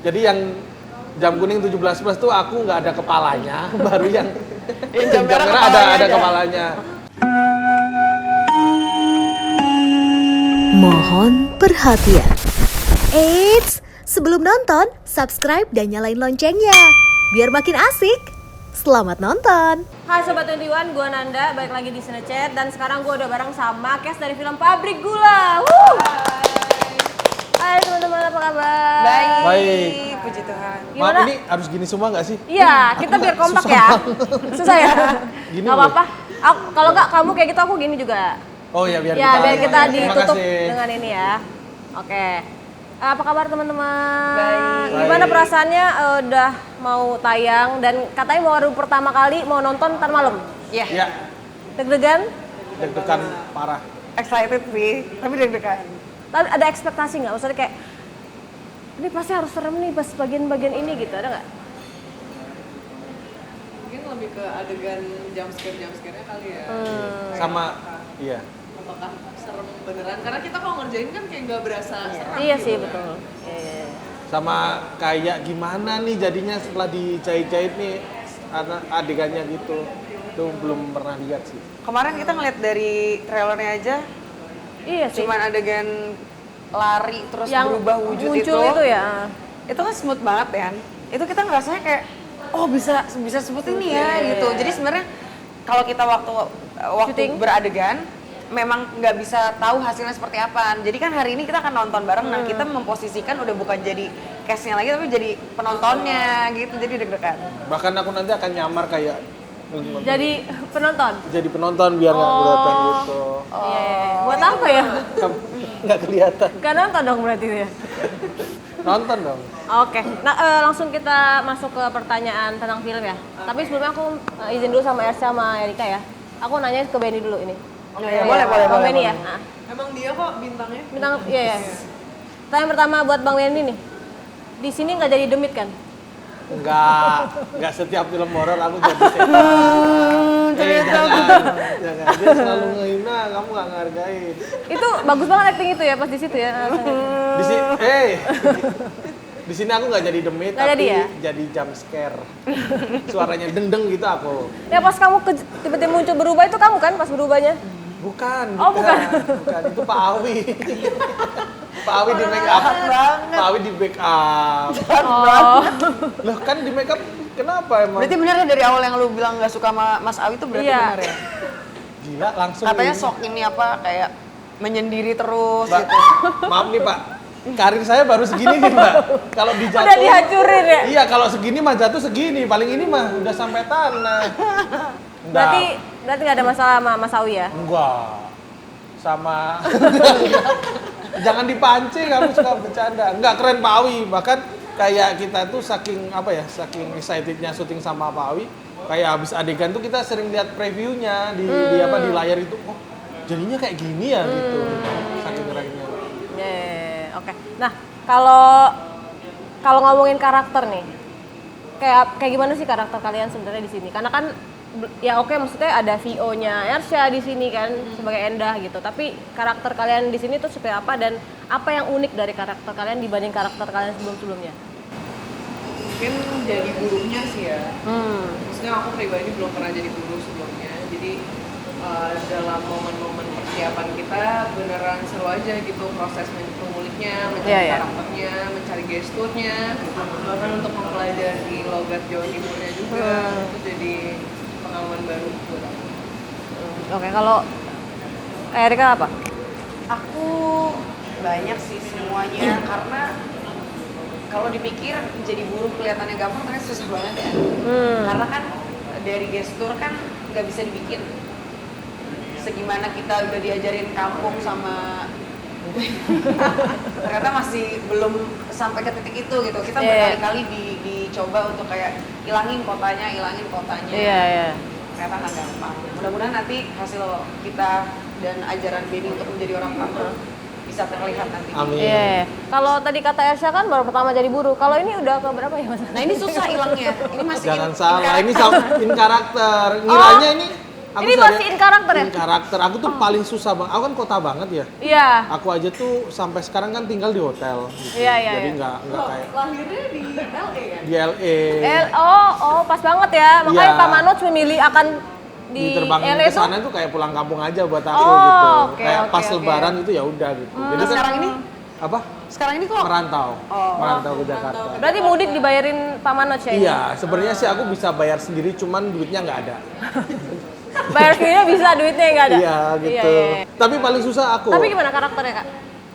Jadi yang jam kuning 17+ tuh aku nggak ada kepalanya, baru yang jam merah ada kepalanya. Mohon perhatian. Eits, sebelum nonton, subscribe dan nyalain loncengnya. Biar makin asik. Selamat nonton. Hai Sobat 21, gue Nanda, balik lagi di Cinechat. Dan sekarang gue udah bareng sama Kes dari film Pabrik Gula. Hai teman-teman, apa kabar? Baik. Puji Tuhan. Gimana? Maaf, ini harus gini semua nggak sih? Iya, kita biar kompak ya. Susah ya? Gini Gak apa-apa. Kalau nggak kamu kayak gitu, aku gini juga. Oh ya, biar Biar kita Terima ditutup kasih. dengan ini ya. Oke. Apa kabar teman-teman? Baik. Gimana Baik. perasaannya udah mau tayang dan katanya baru pertama kali mau nonton ntar malam. Iya. Ya, Deg-degan? deg-degan parah. Excited sih, tapi deg-degan. Tapi ada ekspektasi nggak? Maksudnya kayak ini pasti harus serem nih pas bagian-bagian ini gitu, ada nggak? Mungkin lebih ke adegan jump scare-nya kali ya. Sama, iya. Apakah serem beneran? Karena kita kalau ngerjain kan kayak nggak berasa serem. Iya gitu sih kan. betul. Iya. Sama kayak gimana nih jadinya setelah dijahit-jahit nih adegannya gitu. Itu belum pernah lihat sih. Kemarin kita ngeliat dari trailernya aja, Iya sih. cuman adegan lari terus Yang berubah wujud muncul itu ya. itu kan smooth banget ya. Itu kita ngerasanya kayak, oh bisa smooth ini ya gitu. Jadi sebenarnya kalau kita waktu Syuting. beradegan, memang nggak bisa tahu hasilnya seperti apa. Jadi kan hari ini kita akan nonton bareng, nah kita memposisikan udah bukan jadi cast-nya lagi, tapi jadi penontonnya gitu, jadi deg-degan. Bahkan aku nanti akan nyamar kayak Jadi penonton. jadi penonton biar nggak kelihatan gitu. Iya. Buat apa ya? Nggak kelihatan. Gak nonton dong berarti ya. Nonton dong. Oke, nah langsung kita masuk ke pertanyaan tentang film ya. Tapi sebelumnya aku izin dulu sama Ersha sama Erika ya. Aku nanya ke Benny dulu ini. Ya, boleh. Bang Benny boleh. ya. Nah, Emang dia kok bintangnya? bintang, iya ya. Pertanyaan pertama buat Bang Benny nih. Di sini nggak jadi demit kan? Enggak setiap film horor aku jadi jangan. Dia selalu ngehina, kamu nggak ngehargain. Itu bagus banget acting itu ya pas di situ ya. Di sini, di sini aku nggak jadi demit, Nggak tapi jadi ya? jadi jump scare. Suaranya deng-deng gitu aku. Ya pas kamu tiba-tiba muncul berubah itu kamu kan pas berubahnya? Bukan. Oh, bukan. Bukan, itu Pak Awi. Pak Awi di make up. Pak Awi di make up. Oh. Loh kan di make up kenapa emang? Berarti bener ya dari awal yang lu bilang nggak suka sama Mas Awi itu berarti Iya. benar ya? Gila langsung. Katanya ini. sok ini apa kayak menyendiri terus Mbak, gitu. maaf nih Pak, karir saya baru segini nih Mbak. Kalau dijatuh, Udah dihancurin ya? Iya, kalau segini mah jatuh segini, paling ini mah udah sampai tanah. Berarti nggak ada masalah sama Mas Awi ya? Enggak. Sama jangan dipancing, kamu suka bercanda. Enggak, keren Pak Awi, bahkan kayak kita tuh saking saking excitednya syuting sama Pak Awi, kayak habis adegan tuh kita sering lihat previewnya di layar itu, oh jadinya kayak gini ya gitu, saking kerennya. Oke. Nah, kalau ngomongin karakter nih, kayak gimana sih karakter kalian sebenarnya di sini? Karena kan ya oke, maksudnya ada VO-nya Ersha di sini kan sebagai Endah gitu. Tapi karakter kalian di sini tuh seperti apa dan apa yang unik dari karakter kalian dibanding karakter kalian sebelum-sebelumnya? Mungkin jadi gurunya sih ya. Maksudnya aku pribadi belum pernah jadi guru sebelumnya. Jadi dalam momen-momen persiapan kita beneran seru aja gitu proses menguliknya, mencari karakternya, mencari gesturnya, bahkan untuk mempelajari logat Jawa Timurnya juga. Itu jadi pengalaman baru buat aku. Oke, kalau Erika apa? Aku banyak sih semuanya karena kalau dipikir jadi buruh kelihatannya gampang ternyata susah banget ya. Karena kan dari gestur kan nggak bisa dibikin. Segimana kita udah diajarin kampung sama ternyata masih belum sampai ke titik itu gitu. Kita berkali-kali dicoba untuk kayak ilangin kotanya. Iya. Ternyata nggak gampang. Mudah-mudahan nanti hasil kita dan ajaran Benny untuk menjadi orang kampung bisa terlihat nanti. Amin. Iya. Kalau tadi kata Ersha kan baru pertama jadi buruh. Kalau ini udah ke berapa ya Mas? Nah ini susah hilangnya. Ini masih Jangan salah, ini in karakter. Ngiranya ini Aku Ini sehari- masih in karakter ya? In karakter. Aku tuh paling susah bang. Aku kan kota banget ya. Iya. Aku aja tuh sampai sekarang kan tinggal di hotel. Gitu. Iya, iya, Jadi iya. nggak kayak Lahirnya di LA kan? di LA. Oh, pas banget ya. Makanya Iya. Pak Manoj memilih akan di Diterbangin LA ke tuh. sana tuh kayak pulang kampung aja buat aku Oh, gitu. oke, Kayak oke, pas oke. lebaran itu ya udah gitu. Jadi kan Sekarang ini? apa? Sekarang ini kok Merantau. Merantau ke Jakarta. Berarti mudik dibayarin Pak Manoj ya? ini? Iya, sebenarnya sih aku bisa bayar sendiri, cuman duitnya nggak ada. Bayar sendiri bisa, duitnya nggak ada? Iya gitu. Iya, iya. Tapi paling susah aku. Tapi gimana karakternya kak?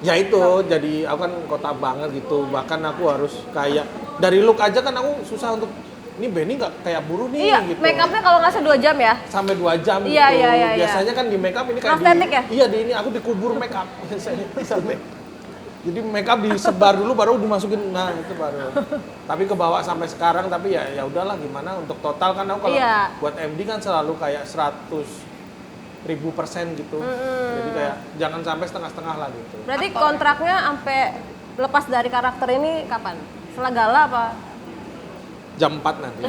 Ya itu, jadi aku kan kota banget gitu. Bahkan aku harus kayak dari look aja kan aku susah untuk ini Benny nggak kayak buruh nih Iya, gitu. make upnya kalau nggak 2 jam ya? Sampai 2 jam Iya, gitu. iya, iya, iya. Biasanya kan di make up ini kayak Prostetik ya? Iya di ini aku dikubur make up biasanya sampai. Jadi make up disebar dulu baru dimasukin, nah itu baru. Tapi kebawa sampai sekarang, tapi ya udahlah gimana untuk total kan aku kalau Iya. buat MD kan selalu kayak 100.000% gitu. Jadi kayak jangan sampai setengah-setengah lah gitu. Berarti kontraknya sampai lepas dari karakter ini kapan? Setelah gala apa? Jam 4 nanti.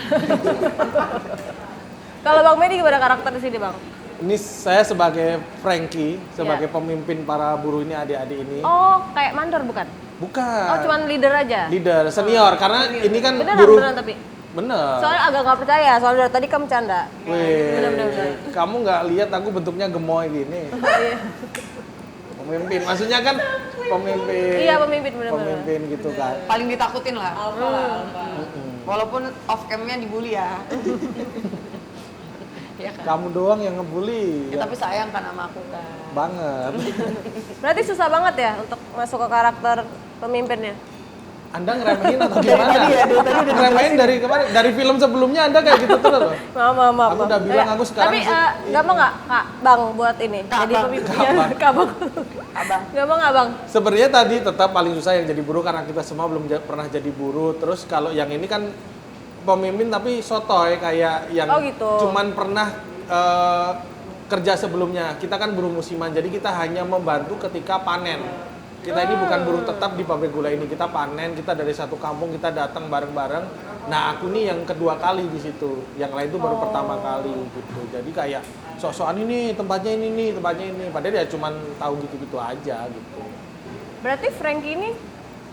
Kalau Bang Medi gimana karakter di sini Bang? Ini saya sebagai Frankie, sebagai Iya. pemimpin para buruh ini, adik-adik ini. Oh, kayak mandor bukan? Bukan. Oh, cuman leader aja? Leader, senior. Karena ini kan Beneran tapi? Bener. Soalnya agak nggak percaya, soalnya dari tadi kamu canda. Wih, Bener. kamu nggak lihat aku bentuknya gemoy gini. Iya. Pemimpin, maksudnya kan pemimpin. Iya, pemimpin, bener-bener. Pemimpin gitu kan. paling ditakutin lah. Alpha lah, Alpha. Walaupun off cam-nya dibully ya. Iya kan? Kamu doang yang ngebully. Ya, tapi sayang kan sama aku kan. Banget. Berarti susah banget ya untuk masuk ke karakter pemimpinnya? Anda ngeremehin atau gimana? Ngeremehin dari kemarin, dari film sebelumnya Anda kayak gitu terus loh. Maaf. Aku udah bilang aku sekarang Tapi nggak mau nggak Kak Bang buat ini? Jadi Bang. pemimpinnya Kak Bang. Abang. Nggak mau nggak Bang? Sebenarnya tadi tetap paling susah yang jadi buruh karena kita semua belum pernah jadi buruh. Terus kalau yang ini kan pemimpin tapi sotoy kayak yang Oh, gitu. cuman pernah kerja sebelumnya. Kita kan buruh musiman, jadi kita hanya membantu ketika panen. Kita ini bukan buruh tetap di pabrik gula ini, kita panen, kita dari satu kampung, kita datang bareng-bareng. Nah aku nih yang kedua kali di situ, yang lain itu baru pertama kali gitu. Jadi kayak sok-sokan ini tempatnya ini nih, tempatnya ini. Padahal ya cuman tahu gitu-gitu aja gitu. Berarti Frankie ini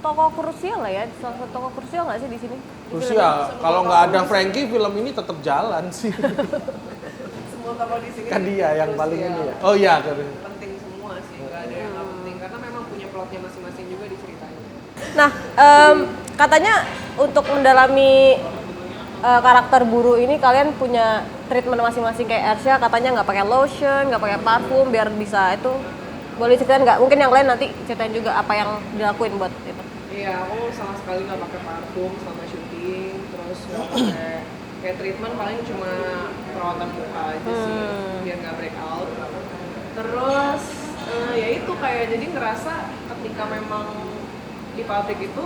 tokoh krusial lah ya, salah satu tokoh krusial nggak sih di sini? Di film Terus ini? ya kalau nggak ada Frankie, film ini tetap jalan sih. Semua tokoh di sini Kan dia yang paling krusial. ini ya. Oh iya, kan. Penting semua sih, nggak ada yang nggak penting karena memang punya plotnya masing-masing juga di ceritanya. Nah, katanya untuk mendalami karakter buruh ini kalian punya treatment masing-masing kayak Ersha katanya nggak pakai lotion, nggak pakai parfum biar bisa itu. Boleh ceritain nggak? Mungkin yang lain nanti ceritain juga apa yang dilakuin buat itu. Iya, aku sama sekali nggak pakai parfum selama syuting, terus nggak pakai kayak treatment paling cuma perawatan muka aja sih, biar nggak break out. Terus ya itu kayak jadi ngerasa ketika memang di pabrik itu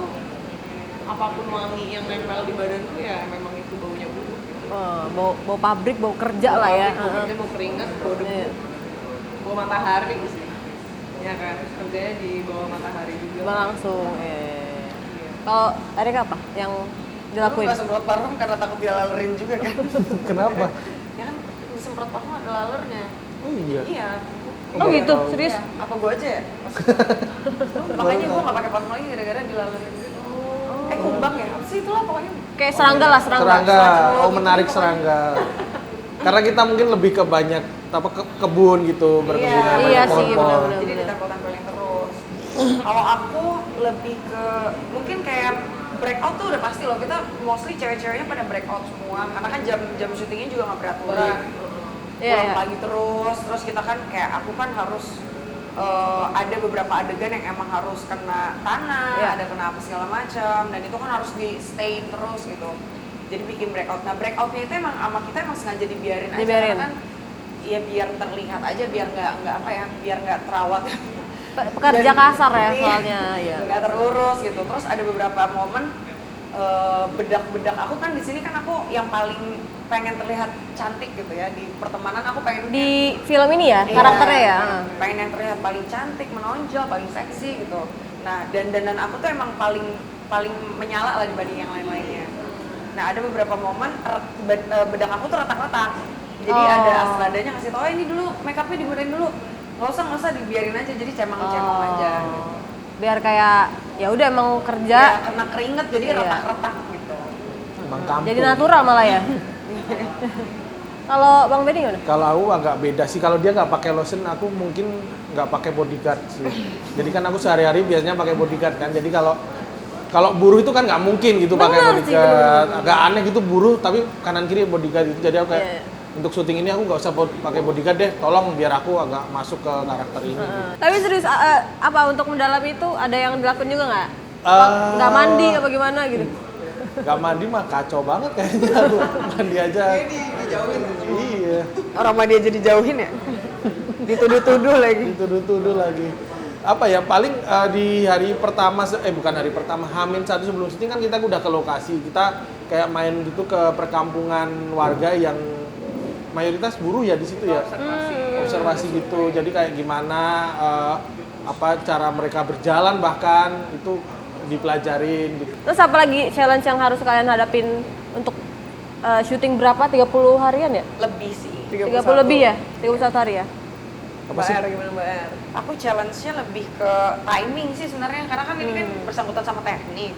apapun wangi yang nempel di badan tuh ya memang itu baunya buruh. Gitu. Bau pabrik, bau kerja lah ya. Bau kerja, bau keringat, bau debu, Iya. bau matahari sih. Ya kan, kerjanya di bawah matahari juga. Langsung. Kalau Erik apa yang dilakuin? Aku nggak semprot parfum karena takut dilalerin juga kan. Kenapa? Ya kan disemprot parfum ada lalernya. Oh iya. Iya. Oh gitu, serius? Iya. Apa gua aja ya? Makanya gua nggak pakai parfum lagi gara-gara dilalerin. Kumbang ya? Apa sih itulah pokoknya. Kayak serangga lah, serangga. Serangga. Oh gitu, menarik pokoknya. serangga. Karena kita mungkin lebih ke banyak kebun gitu, berkebunan, Iya banyak sih, pohon-pohon. benar-benar. Jadi ditempel-tempelin terus. Kalau aku lebih ke mungkin kayak breakout tuh udah pasti loh, kita mostly cewek-ceweknya pada breakout semua karena kan jam syutingnya juga nggak beraturan. Iya, Pulang iya. pagi terus kita kan kayak aku kan harus ada beberapa adegan yang emang harus kena tanah, Iya. ada kena apa segala macam, dan itu kan harus di stain terus gitu. Jadi bikin breakout. Nah breakoutnya itu emang sama kita emang sengaja dibiarin aja Dibiarin. karena kan ya biar terlihat aja, biar nggak apa ya, biar nggak terawat. Pekerja kasar ya Iya. soalnya. Iya. Nggak terurus gitu. Terus ada beberapa momen bedak-bedak aku kan di sini kan aku yang paling pengen terlihat cantik gitu ya di pertemanan, aku pengen Di film ini ya, Iya, karakternya ya. pengen yang terlihat paling cantik, menonjol, paling seksi gitu. Nah dandanan aku tuh emang paling menyala lah dibanding yang lain-lainnya. Nah ada beberapa momen bedak aku tuh retak-retak. Jadi ada Astradanya kasih tau, ini dulu make upnya digunain dulu. Nggak usah dibiarin aja, jadi cemang-cemang aja. Gitu. Biar kayak ya udah emang kerja. Ya, kena keringet jadi Iya. retak-retak gitu. Emang kampung. Jadi natural malah ya. Kalau Bang Benny gimana? Kalau aku agak beda sih, kalau dia nggak pakai lotion, aku mungkin nggak pakai bodyguard sih. Jadi kan aku sehari-hari biasanya pakai bodyguard kan. Jadi kalau buruh itu kan nggak mungkin gitu pakai Bener sih, bodyguard. Agak aneh gitu buruh, tapi kanan kiri bodyguard gitu. Jadi aku kayak Iya. untuk syuting ini aku nggak usah pakai bodyguard deh. Tolong biar aku agak masuk ke karakter ini. Tapi serius apa untuk mendalami itu ada yang dilakukan juga nggak? Nggak Eh, mandi apa gimana gitu? Nggak mandi mah kacau banget kayaknya aku mandi aja. Iya. Orang mah dia jadi jauhin ya? Dituduh-tuduh lagi. Dituduh-tuduh lagi. Apa ya, paling di hari pertama, bukan hari pertama, H-1 sebelum syuting kan kita udah ke lokasi. Kita kayak main gitu ke perkampungan warga yang mayoritas buruh ya di situ ya. Observasi gitu. Jadi kayak gimana apa cara mereka berjalan bahkan itu dipelajarin gitu. Terus apa lagi challenge yang harus kalian hadapin untuk syuting berapa? 30 harian ya? Lebih sih. 30 lebih ya? 31 hari ya? Apa Mbak sih? R gimana Mbak R? Aku challenge-nya lebih ke timing sih sebenarnya, karena kan ini kan bersangkutan sama teknik.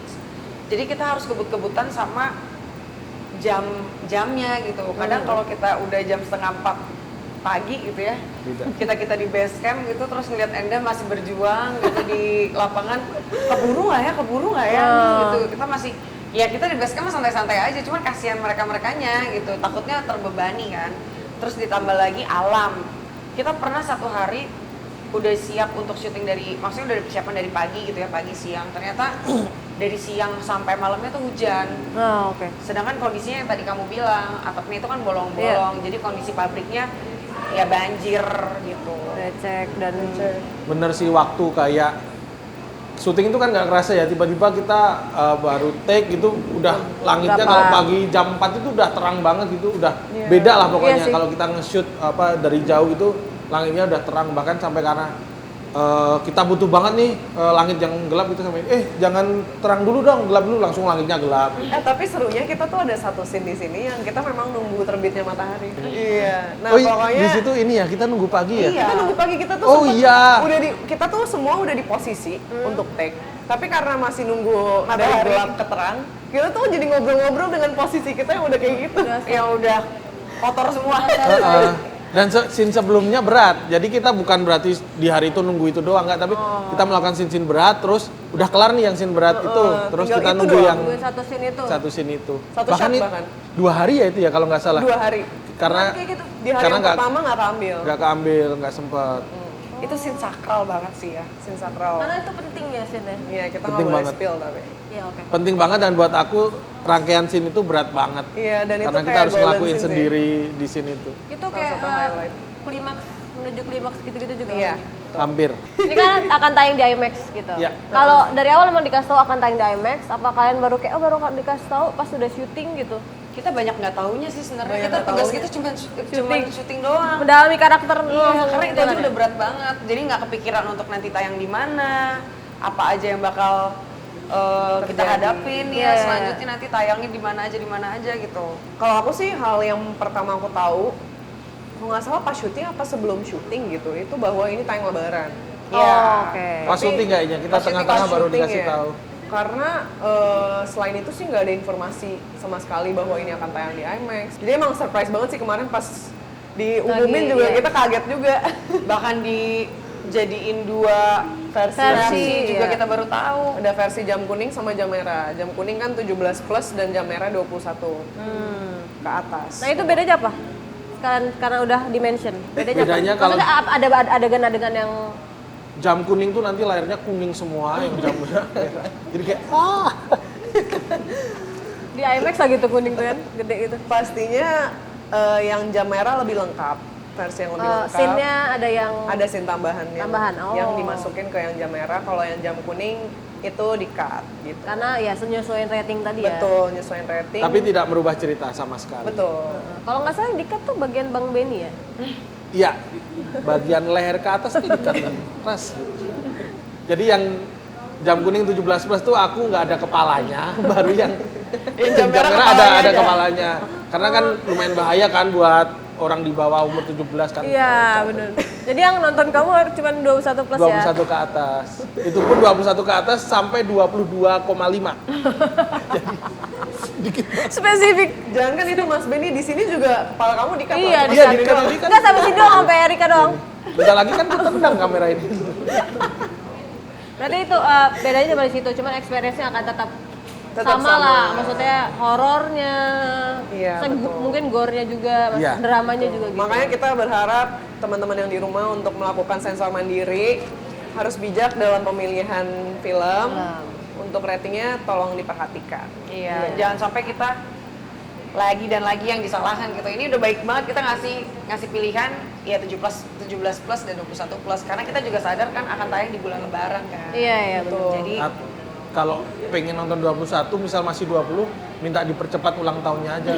Jadi kita harus kebut-kebutan sama jamnya gitu. Kadang kalau kita udah jam 3:30 pagi gitu ya, Beda. kita di base camp gitu, terus ngeliat Enda masih berjuang gitu di lapangan, keburu nggak ya gitu. Kita masih, ya kita di base camp mah santai-santai aja, cuman kasihan mereka-merekanya gitu, takutnya terbebani kan. Terus ditambah lagi alam. Kita pernah satu hari udah siap untuk syuting maksudnya udah persiapan dari pagi gitu ya, pagi siang. Ternyata dari siang sampai malamnya tuh hujan. Oh, oke. Sedangkan kondisinya yang tadi kamu bilang, atapnya itu kan bolong-bolong, jadi kondisi pabriknya ya banjir gitu. Recek dan Bener sih, waktu kayak syuting itu kan nggak kerasa ya, tiba-tiba kita baru take gitu, udah langitnya Berapa? kalau pagi jam 4 itu udah terang banget gitu, udah beda lah pokoknya. Iya sih. Kalau kita nge-shoot apa dari jauh itu langitnya udah terang, bahkan sampai karena kita butuh banget nih langit yang gelap gitu, sampai jangan terang dulu dong, gelap dulu, langsung langitnya gelap. Tapi serunya kita tuh ada satu scene di sini yang kita memang nunggu terbitnya matahari. Iya. Nah, Oh, pokoknya di situ ini ya, kita nunggu pagi ya. Iya. Kita nunggu pagi, kita tuh Oh, sempet iya. kita tuh semua udah di posisi untuk take. Tapi karena masih nunggu dari Matahari. gelap ke terang, kita tuh jadi ngobrol-ngobrol dengan posisi kita yang udah kayak gitu. Yang udah kotor semua. Dan scene sebelumnya berat, jadi kita bukan berarti di hari itu nunggu itu doang, nggak, tapi kita melakukan scene berat, terus udah kelar nih yang scene berat itu, terus tinggal kita itu nunggu doang. yang nungguin satu scene itu. satu scene itu. Satu bahkan shot ini bahkan. 2 hari ya itu ya kalau nggak salah. 2 hari. Karena Kayak gitu. Di hari karena yang pertama nggak keambil. nggak keambil, nggak sempet. Itu scene sakral banget sih ya. Scene sakral. Karena itu penting ya scene-nya. Iya, kita nggak Penting boleh banget. spill tapi. Iya, oke. Penting banget, dan buat aku rangkaian scene itu berat banget. Iya, dan itu Karena kita kayak harus golden ngelakuin scene sih. sendiri di scene itu. Itu Salah kayak satu highlight. klimaks, menuju klimaks gitu-gitu juga. Iya. Hampir. Ini kan akan tayang di IMAX gitu. Iya. Kalau dari awal emang dikasih tahu akan tayang di IMAX, apa kalian baru kayak baru dikasih tahu pas udah syuting gitu? Kita banyak nggak taunya sih sebenarnya. Banyak Kita nggak tugas taunya. kita cuma syuting doang. Mendalami karakter Iya, karena itu aja jalan ya? udah berat banget. Jadi nggak kepikiran untuk nanti tayang di mana, apa aja yang bakal kita Terjadi. hadapin Iya, ya. iya. Selanjutnya nanti tayangnya di mana aja gitu. Kalau aku sih hal yang pertama aku tahu, kalau nggak salah pas syuting apa sebelum syuting gitu, itu bahwa ini tayang lebaran. Oh, Iya. oke. Pas syuting kayaknya, kita Pas syuting, tengah-tengah pas baru syuting dikasih ya. tahu. Karena selain itu sih nggak ada informasi sama sekali bahwa ini akan tayang di IMAX. Jadi emang surprise banget sih kemarin pas diumumin Lagi, juga, iya. kita kaget juga. Bahkan dijadiin 2 Versi. versi juga iya. kita baru tahu. Ada versi jam kuning sama jam merah. Jam kuning kan 17 plus dan jam merah 21 ke atas. Nah itu bedanya apa? Sekarang karena udah dimention. Bedanya apa? kalau- Maksudnya ada adegan-adegan yang Jam kuning tuh nanti layarnya kuning semua, yang jam merah. Jadi kayak di IMAX lah gitu kuning tuh kan, gede gitu. Pastinya yang jam merah lebih lengkap, versi yang lebih lengkap. Scene-nya ada yang Ada scene tambahan Tambahan, oh. yang dimasukin ke yang jam merah. Kalau yang jam kuning itu di-cut gitu. karena ya menyesuaikan rating tadi ya. Betul, nyesuaiin rating. tapi tidak merubah cerita sama sekali. Betul. Kalau nggak salah yang di-cut tuh bagian Bang Benny ya. Iya, bagian leher ke atas itu dikat keras. Jadi yang jam kuning 17 plus tuh aku nggak ada kepalanya, baru yang jam merah ada kepalanya. Karena kan lumayan bahaya kan buat orang di bawah umur 17 kan. Iya, benar. Jadi yang nonton kamu cuma 21 plus 21 ya? ke atas. Itu pun 21 ke atas sampai 22,5. Jadi sedikit banget. Spesifik. Jangan kan itu Mas Benny di sini juga kepala kamu dikat. Iya, loh. Iya, dikat. gini kan tadi kan. Enggak sampai sini doang, sampai Erika doang. Bentar lagi kan ketendang kamera ini. Berarti itu bedanya cuma di situ, cuman experience-nya akan tetap Tetap sama sama. lah, maksudnya horornya, Iya, betul. mungkin gore-nya juga, Iya. dramanya juga gitu. Makanya kita berharap teman-teman yang di rumah untuk melakukan sensor mandiri harus bijak dalam pemilihan film. Untuk ratingnya tolong diperhatikan. Iya, jangan sampai kita lagi dan lagi yang disalahkan gitu. Ini udah baik banget kita ngasih pilihan ya 17 plus dan 21 plus karena kita juga sadar kan akan tayang di bulan Lebaran kan. Iya, iya betul. Jadi Nah, kalau pengen nonton 21 misal masih 20 minta dipercepat ulang tahunnya aja.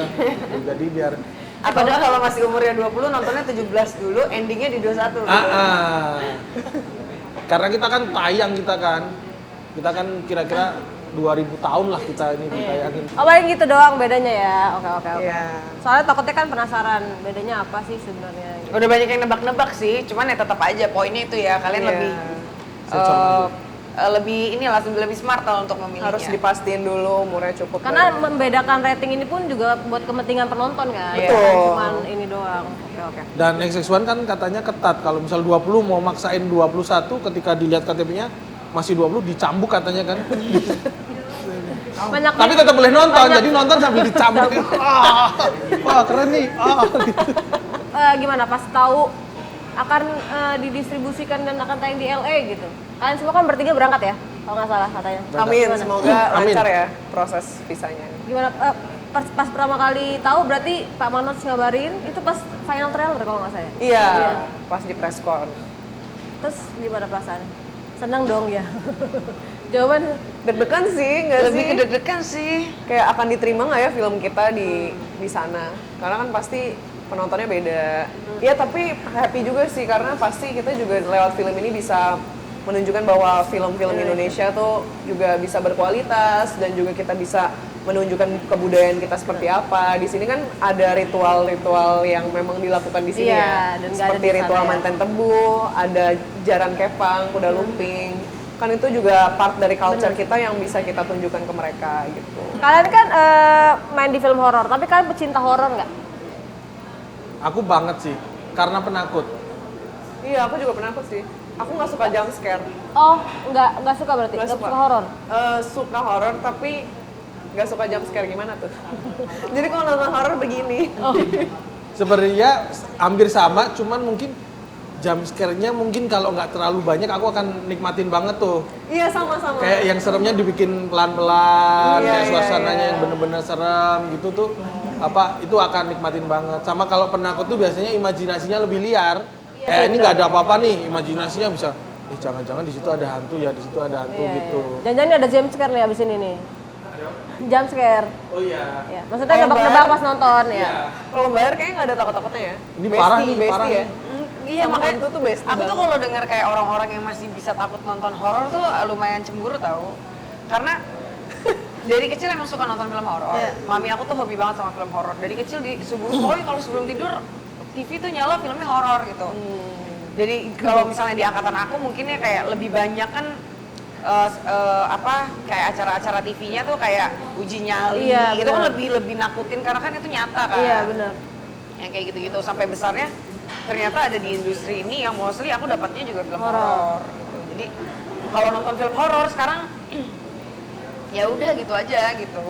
Jadi biar atau enggak kalau masih umurnya 20 nontonnya 17 dulu, endingnya di 21 gitu. Karena kita kan tayang kita kan kira-kira 2000 tahun lah kita ini ditayangin. Oh paling gitu doang bedanya ya, oke. Iya. Soalnya takutnya kan penasaran, bedanya apa sih sebenarnya? Udah banyak yang nebak-nebak sih, cuman ya tetap aja poinnya itu ya kalian Iya. lebih lebih inilah lebih smart lah untuk memilihnya. Harus dipastiin dulu umurnya cukup. Karena baru. membedakan rating ini pun juga buat kepentingan penonton kan, Iya. bukan cuman ini doang. Oke. Dan XX1 kan katanya ketat. Kalau misal 20 mau maksain 21 ketika dilihat KTP-nya masih 20 dicambuk katanya kan. Banyak Tapi tetap boleh nonton. Jadi nonton sambil dicambuk. Wah, keren nih. Gitu. Gimana pas tahu akan didistribusikan dan akan tayang di LA gitu. Kalian semua kan bertiga berangkat ya, kalau nggak salah katanya. Amin, Gimana? semoga Amin. lancar ya proses visanya. Gimana pas pertama kali tahu berarti Pak Manoj ngabarin itu pas final trailer kalau nggak salah. Iya, pas di press con. Terus gimana perasaan? Senang dong ya. Jawaban Deg-degan sih, nggak lebih sih? kedeg-degan sih. Kayak akan diterima nggak ya film kita di sana? Karena kan pasti penontonnya beda. Iya, tapi happy juga sih karena pasti kita juga lewat film ini bisa menunjukkan bahwa film-film Indonesia tuh juga bisa berkualitas dan juga kita bisa menunjukkan kebudayaan kita seperti apa. Di sini kan ada ritual-ritual yang memang dilakukan di sini Iya, ya. dan nggak ada Seperti di sana ritual ya. manten tebu, ada jaran kepang, kuda lumping. Kan itu juga part dari culture kita yang bisa kita tunjukkan ke mereka gitu. kalian kan main di film horor, tapi kalian pecinta horor nggak? Aku banget sih. Karena penakut. Iya, aku juga penakut sih. Aku nggak suka jump scare. Oh, nggak suka berarti? Nggak Nggak suka. suka horor? Suka horor tapi nggak suka jump scare gimana tuh? Jadi kalau nonton horor begini. Sebenarnya hampir sama, cuman mungkin jump scare-nya mungkin kalau nggak terlalu banyak aku akan nikmatin banget tuh. Iya, sama-sama. Kayak yang seremnya dibikin pelan-pelan, Iya, kayak iya, suasananya iya. yang bener-bener serem gitu tuh. Itu akan nikmatin banget. Sama kalau penakut tuh biasanya imajinasinya lebih liar. Kayak ini nggak ada apa-apa nih, imajinasinya bisa jangan-jangan di situ ada hantu ya, di situ ada hantu gitu. Jangan-jangan ada jump scare nih abis ini nih. Jump scare. Oh iya. Ya. Maksudnya Kalau nebak-nebak bayar- pas nonton ya. Kalau bayar kayaknya nggak ada takut-takutnya ya. Ini parah nih, bestie parah ya. nih. Iya Sama makanya hantu tuh best aku tuh banget. kalau dengar kayak orang-orang yang masih bisa takut nonton horor tuh lumayan cemburu tau. Karena dari kecil emang suka nonton film horor. Mami aku tuh hobi banget sama film horor. Dari kecil di pokoknya kalau sebelum tidur TV tuh nyala filmnya horor gitu. Jadi kalau misalnya di angkatan aku mungkin ya kayak lebih banyak kan kayak acara-acara TV-nya tuh kayak uji nyali Iya, gitu kan benar. lebih nakutin karena kan itu nyata kan. Iya benar. Yang kayak gitu-gitu sampai besarnya ternyata ada di industri ini yang mostly aku dapatnya juga film horor gitu. Jadi kalau nonton film horor sekarang ya udah gitu aja gitu.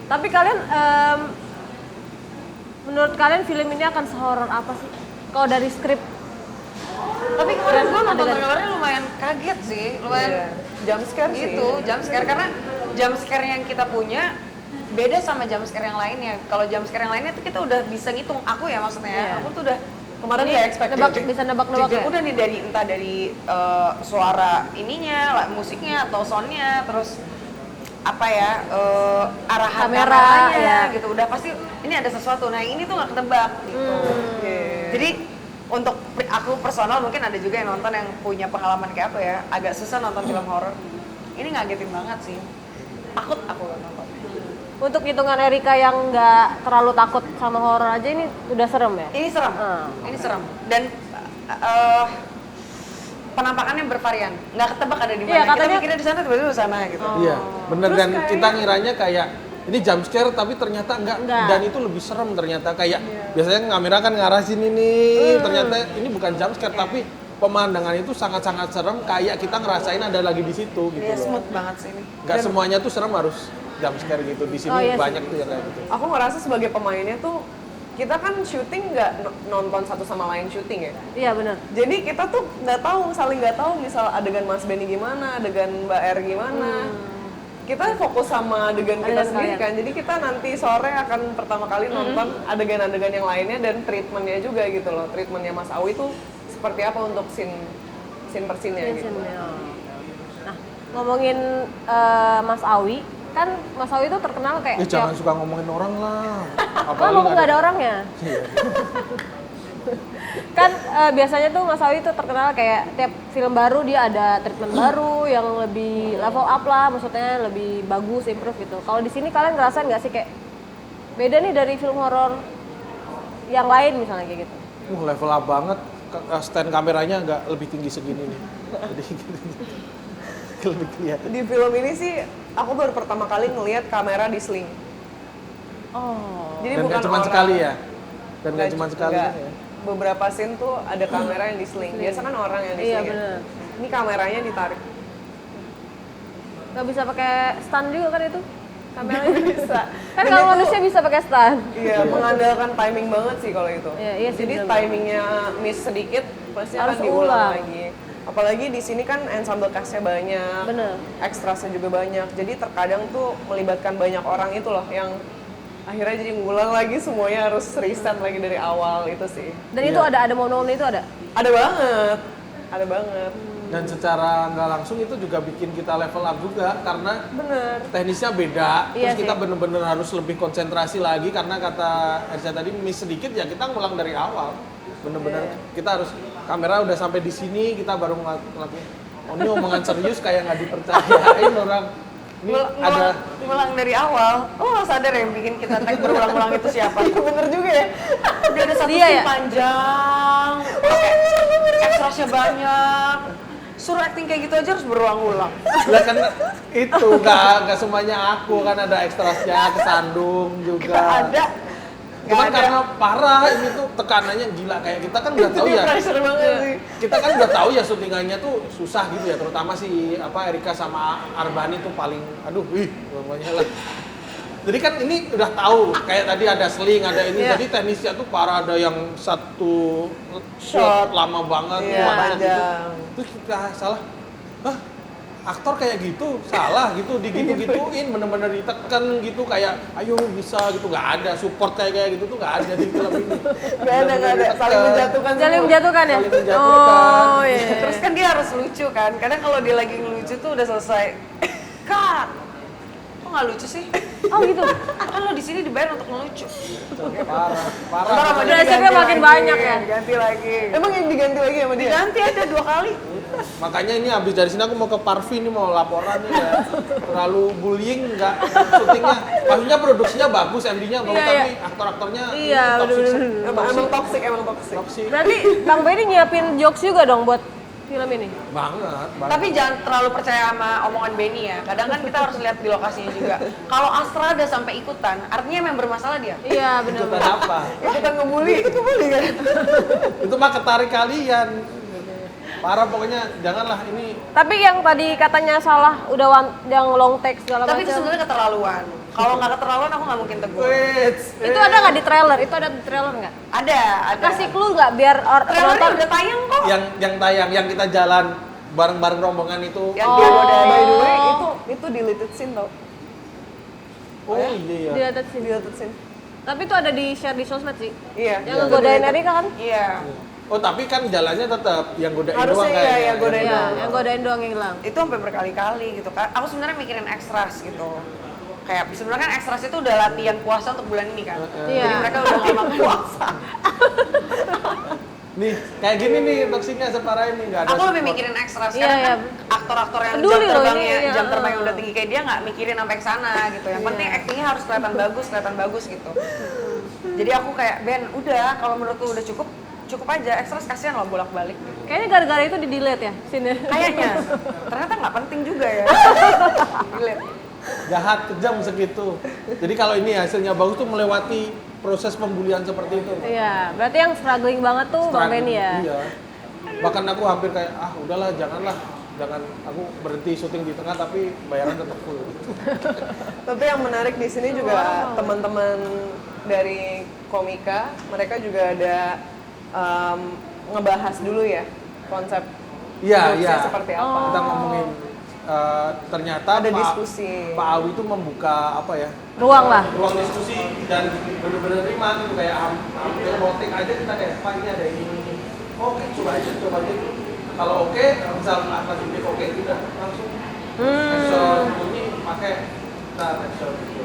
Tapi kalian menurut kalian film ini akan sehoror apa sih? Kalau dari skrip Tapi kemarin gue nonton Adegan. trailernya lumayan kaget sih, lumayan Iya. Jump scare sih. gitu jump scare karena jump scare yang kita punya beda sama jump scare yang lainnya. Kalau jump scare yang lainnya tuh kita udah bisa ngitung, aku ya maksudnya Iya. aku tuh udah Kemarin ini nggak expect bisa nebak-nebak ya? udah nih dari entah dari suara ininya, musiknya atau soundnya, terus apa ya arahan Kamera, kameranya ya. gitu udah pasti ini ada sesuatu. Nah ini tuh nggak ketebak gitu. Jadi untuk aku personal mungkin ada juga yang nonton yang punya pengalaman kayak apa ya, agak susah nonton film horor. Ini ngagetin banget sih. Takut aku nonton. Untuk hitungan Erika yang nggak terlalu takut sama horor aja ini udah serem ya? Ini serem, ini serem. Dan penampakannya bervarian, nggak ketebak ada di mana. Iya, Kita katanya- mikirnya di sana, tiba-tiba di sana gitu. Iya, bener. Terus Dan kayak- kita ngiranya kayak ini jump scare tapi ternyata enggak. Enggak. Dan itu lebih serem ternyata kayak biasanya kamera kan ngarah sini nih, ternyata ini bukan jump scare tapi pemandangan itu sangat-sangat serem kayak kita ngerasain ada lagi di situ gitu Iya, loh. smooth banget sih ini. Nggak semuanya tuh serem harus jump scare gitu. Di sini Oh, iya sih. banyak tuh yang kayak gitu. Aku ngerasa sebagai pemainnya tuh kita kan syuting nggak nonton satu sama lain syuting ya. Iya benar. Jadi kita tuh nggak tahu, saling nggak tahu misal adegan Mas Benny gimana, adegan Mbak R gimana. Kita fokus sama adegan kita Adegan sendiri kalian. kan. Jadi kita nanti sore akan pertama kali nonton adegan-adegan yang lainnya dan treatmentnya juga gitu loh. Treatmentnya Mas Awi tuh seperti apa untuk scene per scene-nya gitu. Nah, ngomongin Mas Awi, kan Mas Awi itu terkenal kayak Jangan suka ngomongin orang lah. kan mau nggak ada orangnya. Iya. Kan biasanya tuh Mas Awi tuh terkenal kayak tiap film baru dia ada treatment baru yang lebih level up lah, maksudnya lebih bagus, improve gitu. Kalau di sini kalian ngerasain nggak sih kayak beda nih dari film horor yang lain misalnya kayak gitu? Level up banget. Stand kameranya nggak lebih tinggi segini nih. Jadi lebih kelihatan. Di film ini sih aku baru pertama kali ngelihat kamera di sling. Oh. Jadi Dan bukan nggak cuma orang. sekali ya. Dan nggak cuma Nggak- sekali. nggak. Ya. Beberapa scene tuh ada kamera yang di sling. Biasa kan orang yang di Iya sling. ya. benar. Ini kameranya ditarik. Nggak bisa pakai stand juga kan itu kameranya? Bisa. Kan Dan kalau itu- manusia bisa pakai stand. Iya, mengandalkan timing banget sih kalau itu. Iya sih, Jadi bener. timingnya miss sedikit pasti Harus akan diulang ulang. lagi. Apalagi di sini kan ensemble cast-nya banyak, Bener. ekstrasnya juga banyak. Jadi terkadang tuh melibatkan banyak orang itu loh yang akhirnya jadi ngulang lagi semuanya harus reset lagi dari awal itu sih. Dan itu ada mono-mono itu ada? Ada banget, ada banget. Dan secara nggak langsung itu juga bikin kita level up juga karena Bener. teknisnya beda. Iya Terus kita sih. bener-bener harus lebih konsentrasi lagi karena kata Ersha tadi miss sedikit ya kita ngulang dari awal. Bener-bener kita harus kamera udah sampai di sini kita baru ngelakuin. Oh ini omongan serius kayak nggak dipercayain orang. Ini ada Ngulang dari awal. Oh, nggak sadar yang bikin kita tag berulang-ulang itu siapa? Bener juga ya. Udah ada satu Dia scene ya? panjang, ekstrasnya banyak. Suruh acting kayak gitu aja harus berulang-ulang. lah kan itu nggak semuanya aku kan ada ekstrasnya kesandung juga. Ada. Cuman Nggak ada. karena parah ini tuh tekanannya gila kayak kita kan udah tahu Jadi ya. pressure banget sih. Kita kan udah tahu ya syutingannya tuh susah gitu ya, terutama si Erika sama Arbani tuh paling aduh pokoknya lah. Jadi kan ini udah tahu kayak tadi ada sling, ada ini. Iya. Jadi teknisnya tuh parah, ada yang satu shot lama banget Iya, banget gitu. panjang. Terus kita salah. Hah? Aktor kayak gitu salah gitu digitu-gituin bener-bener ditekan gitu kayak ayo bisa gitu nggak ada support kayak gitu tuh nggak ada di film ini. Gak ada, gak ada. Saling menjatuhkan Saling semua. menjatuhkan ya? Saling menjatuhkan. Oh iya. Terus kan dia harus lucu kan. Kadang kalau dia lagi ngelucu tuh udah selesai. Kak, kok nggak lucu sih? Oh gitu. Kan lo di sini dibayar untuk ngelucu. Parah, parah. Ntar sama dia Pressure-nya diganti makin lagi. banyak ya? Diganti lagi. Emang yang diganti lagi sama dia? Diganti ada 2 kali. Makanya ini habis dari sini aku mau ke Parvi nih mau laporan nih ya. Terlalu bullying enggak syutingnya. Maksudnya produksinya bagus, MD-nya bagus Iya, tapi aktor-aktornya Iya, toxic. bener-bener. Emang toxic, emang toxic. Toxic. Berarti Bang Benny nyiapin jokes juga dong buat film ini? Banget. Tapi jangan terlalu percaya sama omongan Benny ya. Kadang kan kita harus lihat di lokasinya juga. Kalau Astra ada sampai ikutan, artinya memang bermasalah dia. Iya Ikutan bener-bener. apa? Ikutan ngebully, itu ngebully kan? Itu mah ketarik kalian. Parah pokoknya janganlah ini. Tapi yang tadi katanya salah udah yang long take segala Tapi itu macam. sebenarnya keterlaluan. Kalau nggak keterlaluan aku nggak mungkin tegur. Wait. Itu ada nggak di trailer? Itu ada di trailer nggak? Ada. Kasih clue nggak biar Trailernya penonton? udah tayang kok. Yang tayang yang kita jalan bareng-bareng rombongan itu. Yang Oh. dia udah By the way, itu deleted scene tau? Oh iya. Di atas sini. Deleted scene. Tapi itu ada di share di sosmed sih. Iya. Yang ngegodain Erika kan? Iya. Oh tapi kan jalannya tetap yang godain Harusnya doang iya, kayaknya. yang godain Iya, doang. yang godain doang yang hilang. Itu sampai berkali-kali gitu kan. Aku sebenarnya mikirin ekstras gitu. Kayak sebenarnya kan ekstras itu udah latihan puasa untuk bulan ini kan. Iya. Jadi mereka udah nggak makan puasa. Nih, kayak gini nih toksiknya separah ini nggak ada. Aku lebih support. mikirin ekstra Iya, sekarang iya. kan aktor-aktor yang Peduli loh ini, iya. jam terbang yang udah tinggi kayak dia nggak mikirin sampai ke sana gitu. Yang penting Iya. actingnya harus kelihatan bagus gitu. Jadi aku kayak Ben, udah kalau menurut lu udah cukup aja. Ekstra kasihan loh bolak-balik. Gitu. Kayaknya gara-gara itu di-delete ya sini. Kayaknya ternyata nggak penting juga ya. Delete. Jahat, kejam segitu. Jadi kalau ini hasilnya bagus tuh melewati proses pembulian seperti itu. Iya, berarti yang struggling banget tuh Bang Struggling, Benny ya. Iya. Bahkan aku hampir kayak udahlah jangan aku berhenti syuting di tengah tapi bayaran tetap full. Tapi yang menarik di sini juga teman-teman dari komika, mereka juga ada ngebahas dulu ya konsep Iya, jokesnya iya. seperti apa. Kita ngomongin ternyata Ada Pak, diskusi. Pak Awi itu membuka apa ya? Ruang lah. Ruang diskusi dan benar-benar terima gitu kayak hampir voting aja kita kayak Pak ini ada ini. Oke, coba aja. Kalau oke, misal apa titik oke tidak langsung action ini pakai kita action gitu.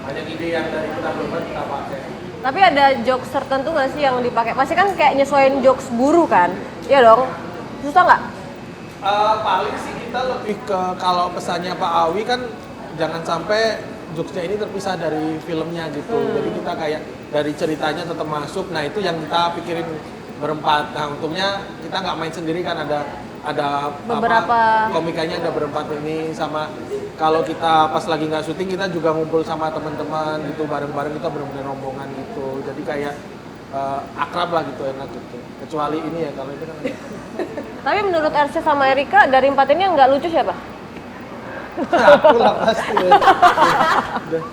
Banyak ide yang dari kita belum kita pakai. Tapi ada jokes tertentu nggak sih yang dipakai? Pasti kan kayak nyesuaiin jokes guru kan? Iya dong. Susah nggak? Paling sih kita lebih ke kalau pesannya Pak Awi kan jangan sampai jokesnya ini terpisah dari filmnya gitu. Jadi kita kayak dari ceritanya tetap masuk. Nah itu yang kita pikirin berempat. Nah untungnya kita nggak main sendiri kan ada Beberapa. komikanya ada berempat ini sama kalau kita pas lagi nggak syuting kita juga ngumpul sama teman-teman gitu bareng-bareng kita benar-benar rombongan gitu. Jadi kayak akrab lah gitu enak gitu. Kecuali ini ya kalau itu kan. Tapi menurut Ersha sama Erika dari 4 ini yang nggak lucu siapa? Aku lah pasti. Udah.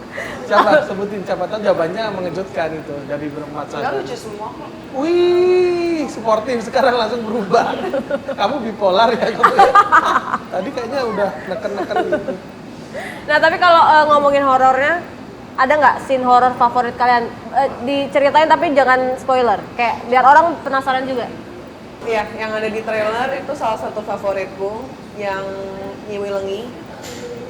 Siapa sebutin siapa tahu jawabannya mengejutkan itu dari berempat Nggak saja. lucu semua kok. Wih, sportif sekarang langsung berubah. Kamu bipolar ya gitu. Tadi kayaknya udah neken-neken gitu. Nah tapi kalau ngomongin horornya, ada nggak scene horor favorit kalian? Diceritain tapi jangan spoiler, kayak biar orang penasaran juga. Iya, yang ada di trailer itu salah satu favoritku yang Nyiwilengi,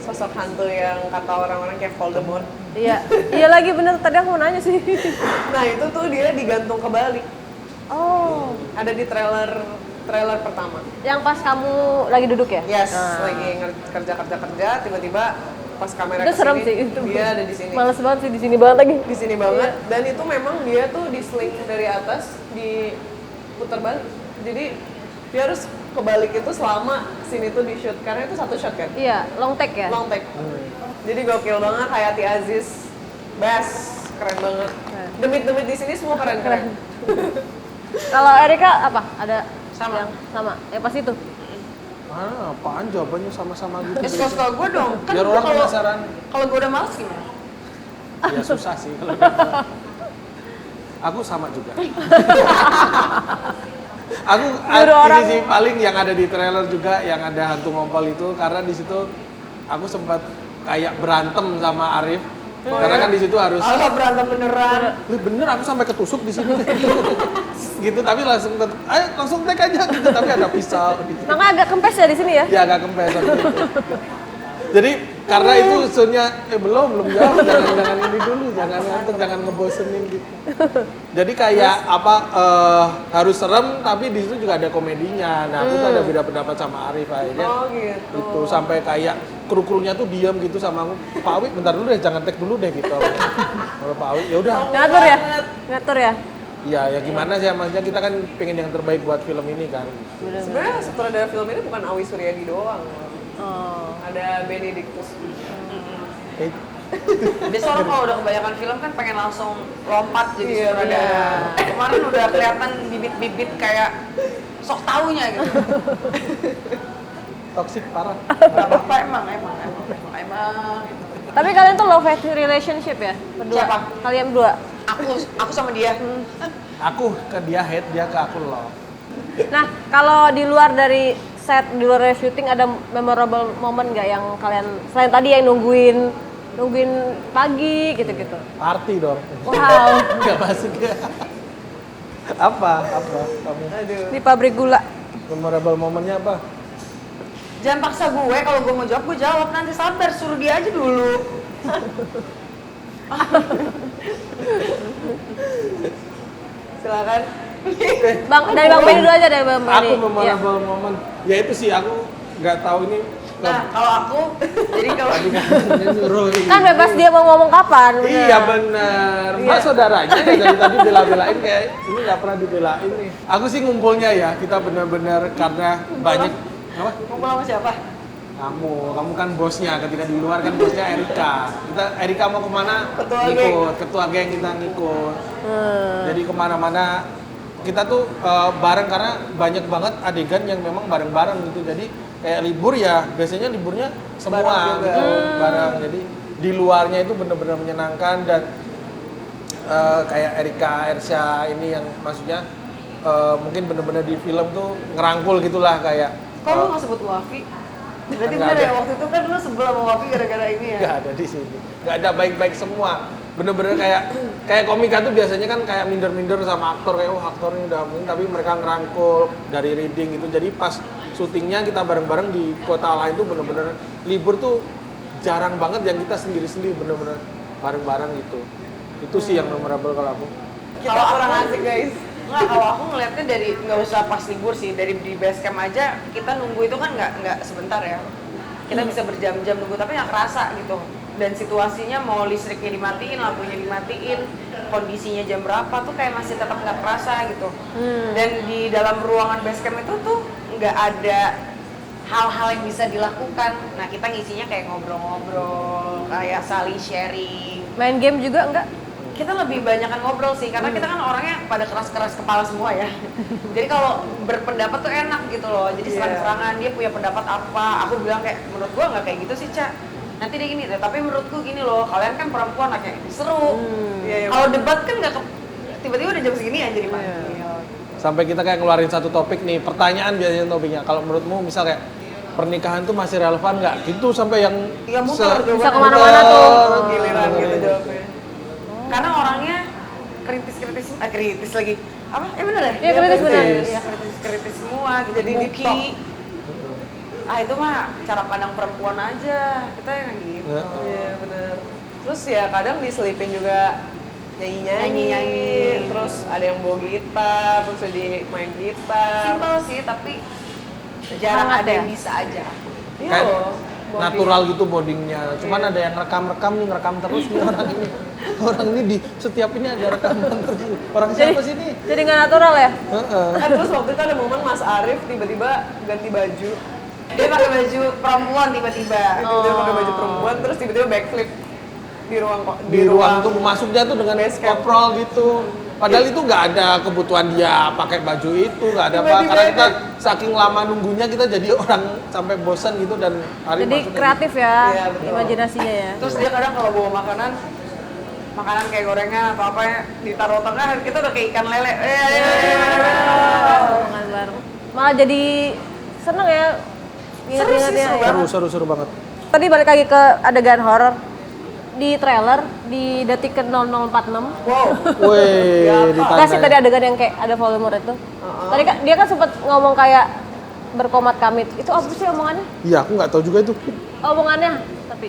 sosok hantu yang kata orang-orang kayak Voldemort. Iya, iya lagi bener. Tadi aku mau nanya sih. Nah itu tuh dia digantung kebalik. Oh, Ada di trailer pertama. yang pas kamu lagi duduk ya? Yes, Nah. lagi kerja, tiba-tiba pas kamera Itu serem kesini, sih itu. dia ada di sini. Males banget sih di sini banget lagi. Di sini banget. Dan itu memang dia tuh diseling dari atas, diputar balik. Jadi dia harus kebalik itu selama scene itu di shoot karena itu satu shot kan. Iya, long take ya. Long take. Jadi gokil banget. Hayati Aziz, best, keren banget. Demit-demit di sini semua keren-keren. Kalau Erika apa? Ada Sama. yang sama. Ya pas itu. Apaan jawabannya sama-sama gitu. Ya suka gue dong. Kan Biar gua orang kalau penasaran. kalau gue udah males gimana? Ya susah sih kalau gitu. Aku sama juga. Aku Nyuruh ini orang. sih paling yang ada di trailer juga yang ada hantu ngompol itu karena di situ aku sempat kayak berantem sama Arif. Karena kan di situ harus Alah berantem beneran. bener aku sampai ketusuk di sini. Gitu tapi langsung ayo langsung take aja gitu tapi ada pisau gitu. Makanya agak kempes ya di sini ya. Ya agak kempes gitu. Jadi karena itu soalnya belum jauh jangan ini dulu jangan ngantuk jangan ngebosenin gitu. Jadi kayak harus serem tapi di situ juga ada komedinya. Nah, aku tuh ada beda pendapat sama Arif akhirnya. Oh gitu. Itu sampai kayak kru-krunya tuh diam gitu sama aku. Pak Awi bentar dulu deh jangan take dulu deh gitu. Kalau Pak Awi ya udah. Ngatur ya? Ngatur ya? Ya gimana sih maksudnya kita kan pengen yang terbaik buat film ini kan. Sebenarnya sutradara film ini bukan Awi Suryadi doang. Oh. Ada Benedictus. Eh, Biasanya orang kalau udah kebanyakan film kan pengen langsung lompat jadi Iya, sutradara. Kemarin udah kelihatan bibit-bibit kayak sok taunya gitu. toxic parah. Gak apa-apa emang. Gitu. Tapi kalian tuh love hate relationship ya? Berdua? Siapa? Kalian berdua? Aku sama dia. Aku ke dia hate, dia ke aku love. Nah, kalau di luar dari set, di luar dari syuting ada memorable moment nggak yang kalian, selain tadi yang nungguin pagi gitu-gitu? Party dong. Wow, Gak masuk ya. Apa kamu? Aduh. di pabrik gula. Memorable momennya apa? Jangan paksa gue, kalau gue mau jawab, gue jawab. Nanti sabar, suruh dia aja dulu. Silakan. Dari Bang Benny dulu aja, dari Bang Benny. Aku memorable moment. Ya itu sih aku nggak tahu ini. Nah, kalau aku, jadi kalau Tadi kan nyuruh. Kan bebas dia mau ngomong kapan. Iya benar. Mbak saudaranya dari tadi bela-belain kayak ini nggak pernah dibelain nih. Aku sih ngumpulnya ya kita benar-benar karena banyak apa? ngumpul sama siapa? Kamu kan bosnya. Ketika di luar kan bosnya Erika. Erika mau kemana? Ketua ngikut. Ketua geng kita ngikut. Jadi kemana-mana kita tuh bareng karena banyak banget adegan yang memang bareng-bareng gitu. Jadi kayak libur ya biasanya liburnya semua Bareng juga. gitu, bareng. Jadi di luarnya itu benar-benar menyenangkan dan kayak Erika, Ersha ini yang maksudnya mungkin benar-benar di film tuh ngerangkul gitulah kayak. Kok lu nggak sebut Wafi? Berarti Nggak bener ya ada. waktu itu kan lu sebel sama Wafi gara-gara ini ya? Nggak ada di sini, nggak ada baik-baik semua. Bener-bener kayak komika tuh biasanya kan kayak minder-minder sama aktor kayak aktornya udah mungkin tapi mereka ngerangkul dari reading gitu. Jadi pas syutingnya kita bareng-bareng di kota lain tuh bener-bener libur tuh jarang banget yang kita sendiri-sendiri bener-bener bareng-bareng gitu. Itu sih yang memorable kalau aku. Kita kurang asik guys. Nggak, kalau aku ngeliatnya dari nggak usah pas libur sih, dari di base camp aja kita nunggu itu kan nggak sebentar ya. Kita bisa berjam-jam nunggu tapi nggak kerasa gitu. Dan situasinya mau listriknya dimatiin, lampunya dimatiin, kondisinya jam berapa tuh kayak masih tetap nggak kerasa gitu. Dan di dalam ruangan base camp itu tuh nggak ada hal-hal yang bisa dilakukan. Nah kita ngisinya kayak ngobrol-ngobrol, kayak saling sharing. Main game juga enggak? Kita lebih banyakan ngobrol sih, karena kita kan orangnya pada keras-keras kepala semua ya. Jadi kalau berpendapat tuh enak gitu loh. Jadi serang-serangan, dia punya pendapat apa, aku bilang kayak menurut gua nggak kayak gitu sih, Ca. Nanti dia gini, tapi menurutku gini loh, kalian kan perempuan kayak seru. Kalau debat kan nggak tiba-tiba udah jam segini aja dipanggil. Sampai kita kayak ngeluarin satu topik nih, pertanyaan biasanya topiknya. Kalau menurutmu misal kayak pernikahan tuh masih relevan nggak? Gitu sampai yang Iya muter, Bisa kemana-mana tuh. giliran gitu jawabnya. Karena orangnya kritis lagi. Apa? Bener ya? Iya, kritis bener. Iya, kritis semua gitu. Jadi Muki. Itu mah cara pandang perempuan aja. Kita yang gitu. Iya benar. Terus ya kadang diselipin juga nyanyi-nyanyi, Nyanyi-nyanyi. terus ada yang bawa gitar, terus jadi main gitar. Simpel sih, tapi jarang Hangat ada ya? yang bisa aja. Iya kayak loh, bonding. natural gitu bondingnya. Cuman ada yang rekam-rekam nih, ngerekam terus nih orang ini. Orang ini di setiap ini ada rekaman terus. Orang siapa sih ini? Jadi nggak natural ya? Heeh. Terus waktu itu ada momen Mas Arif tiba-tiba ganti baju. Dia pakai baju perempuan tiba-tiba. Dia pakai baju perempuan terus tiba-tiba backflip di Di ruang tuh masuknya tuh dengan base camp. koprol gitu. Padahal itu nggak ada kebutuhan dia pakai baju itu, nggak ada apa. Tiba-tiba Karena kita aja. saking lama nunggunya kita jadi orang sampai bosan gitu dan hari Jadi masuknya kreatif ya, Iya, betul. imajinasinya ya. Terus dia kadang kalau bawa makanan kayak gorengan atau apa ya ditaruh tengah, kita udah kayak ikan lele. Makan bareng. Malah jadi seneng ya. Ingat-ingatnya ya. seru banget. Tadi balik lagi ke adegan horor di trailer di detik ke 0046. Wow. Wih, Nggak sih tadi ditanya. adegan yang kayak ada volume itu. Tadi kan dia kan sempat ngomong kayak berkomat kamit. Itu apa sih omongannya? Iya, aku nggak tahu juga itu. Omongannya tapi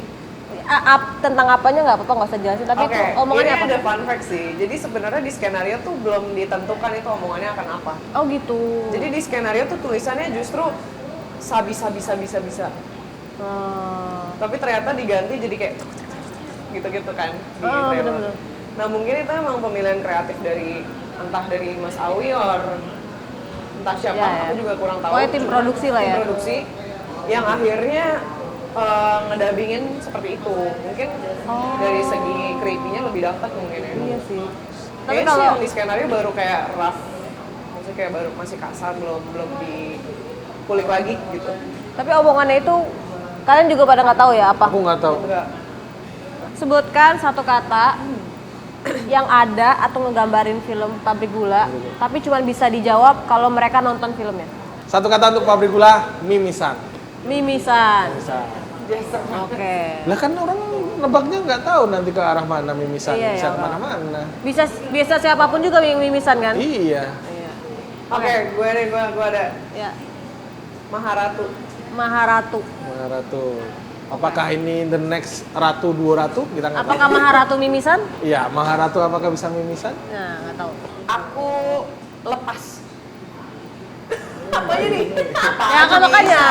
tentang apanya nggak apa-apa nggak usah jelasin tapi Oke, itu omongannya ini apa? ada fun fact sih. Jadi sebenarnya di skenario tuh belum ditentukan itu omongannya akan apa. Oh gitu. Jadi di skenario tuh tulisannya justru bisa. Tapi ternyata diganti jadi kayak gitu-gitu kan di Oh, trailer. bener-bener. Nah mungkin itu emang pemilihan kreatif dari entah dari Mas Awi or entah siapa, Ya, ya. aku juga kurang tahu. Pokoknya tim Cuma produksi lah tim ya. produksi yang akhirnya ngedabingin seperti itu. Mungkin dari segi creepy-nya lebih dapet mungkin ya. Iya sih. Tapi Kayaknya sih kalau yang di skenario baru kayak rough, maksudnya kayak baru masih kasar, belum dikulik lagi gitu. tapi omongannya itu kalian juga pada nggak tahu ya apa? Aku nggak tahu. Enggak. Sebutkan satu kata yang ada atau ngegambarin film Pabrik Gula, tapi cuma bisa dijawab kalau mereka nonton filmnya. Satu kata untuk pabrik gula, mimisan. Mimisan. Mimisan. Oke. Lah kan orang nebaknya nggak tahu nanti ke arah mana mimisan, Iya, bisa iya, kemana-mana. Bisa siapapun juga mimisan kan? Iya. Iya. Oke, gue ada Ya. Maharatu. Maharatu. Maharatu. Apakah ini the next Ratu Dua Ratu? Kita nggak tahu. Apakah Maharatu mimisan? Iya, Maharatu apakah bisa mimisan? Nah, nggak tahu. Aku lepas. Apanya nih? Ya kan makanya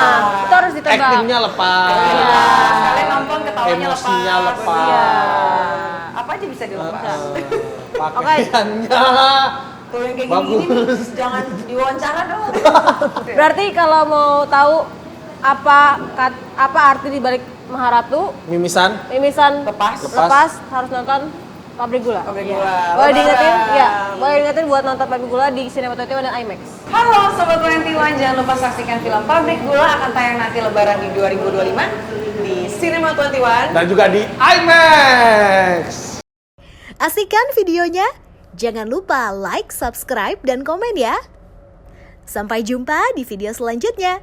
itu harus ditebak. Actingnya lepas. Iya. Kalian nonton ketawanya lepas. Emosinya lepas. Iya. Apa aja bisa dilepas. Pakaiannya Kalau yang kayak bagus. gini jangan diwawancara dong. Berarti kalau mau tahu apa arti di balik Maharatu, Mimisan. mimisan Lepas. harus nonton Pabrik Gula. Pabrik Iya. Gula. Boleh diingetin? Lebaran. Ya, boleh diingetin buat nonton Pabrik Gula di Cinema 21 dan IMAX. Halo Sobat 21, jangan lupa saksikan film Pabrik Gula akan tayang nanti lebaran di 2025 di Cinema 21. Dan juga di IMAX. Asik kan videonya? Jangan lupa like, subscribe, dan komen ya. Sampai jumpa di video selanjutnya.